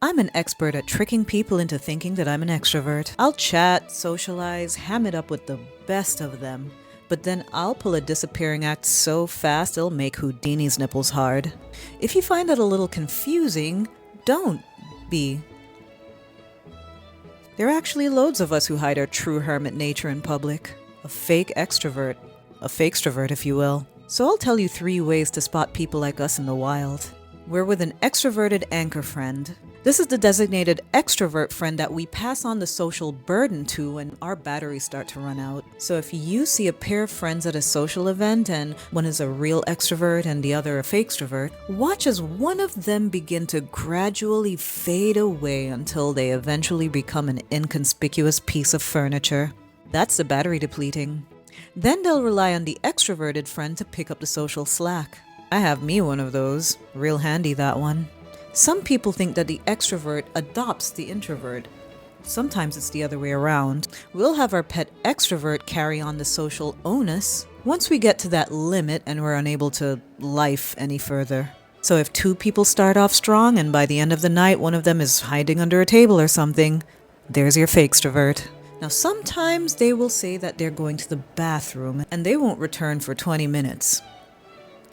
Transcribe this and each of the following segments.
I'm an expert at tricking people into thinking that I'm an extrovert. I'll chat, socialize, ham it up with the best of them. But then I'll pull a disappearing act so fast it'll make Houdini's nipples hard. If you find that a little confusing, don't be. There are actually loads of us who hide our true hermit nature in public. A fake extrovert. A fakestrovert, if you will. So I'll tell you 3 ways to spot people like us in the wild. We're with an extroverted anchor friend. This is the designated extrovert friend that we pass on the social burden to when our batteries start to run out. So if you see a pair of friends at a social event and one is a real extrovert and the other a fakestrovert, watch as one of them begin to gradually fade away until they eventually become an inconspicuous piece of furniture. That's the battery depleting. Then they'll rely on the extroverted friend to pick up the social slack. I have me one of those. Real handy, that one. Some people think that the extrovert adopts the introvert. Sometimes it's the other way around. We'll have our pet extrovert carry on the social onus once we get to that limit and we're unable to life any further. So if 2 people start off strong and by the end of the night one of them is hiding under a table or something, there's your fakestrovert. Now sometimes they will say that they're going to the bathroom and they won't return for 20 minutes.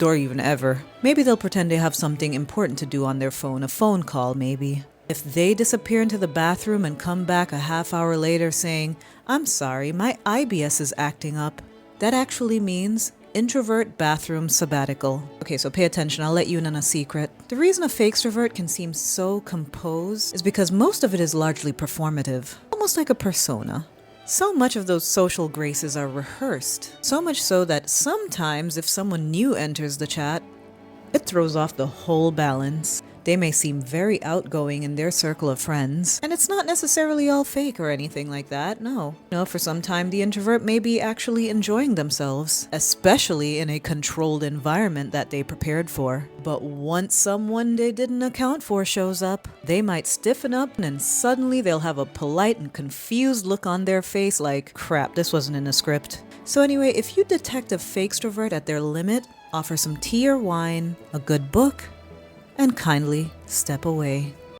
Or even ever. Maybe they'll pretend they have something important to do on their phone, a phone call maybe. If they disappear into the bathroom and come back a half hour later saying, "I'm sorry, my IBS is acting up," that actually means introvert bathroom sabbatical. Okay, so pay attention, I'll let you in on a secret. The reason a fakestrovert can seem so composed is because most of it is largely performative, almost like a persona. So much of those social graces are rehearsed, so much so that sometimes if someone new enters the chat, it throws off the whole balance. They may seem very outgoing in their circle of friends, and it's not necessarily all fake or anything like that, no. No, for some time the introvert may be actually enjoying themselves, especially in a controlled environment that they prepared for. But once someone they didn't account for shows up, they might stiffen up and suddenly they'll have a polite and confused look on their face like, crap, this wasn't in the script. So anyway, if you detect a fakestrovert at their limit, offer some tea or wine, a good book, and kindly step away.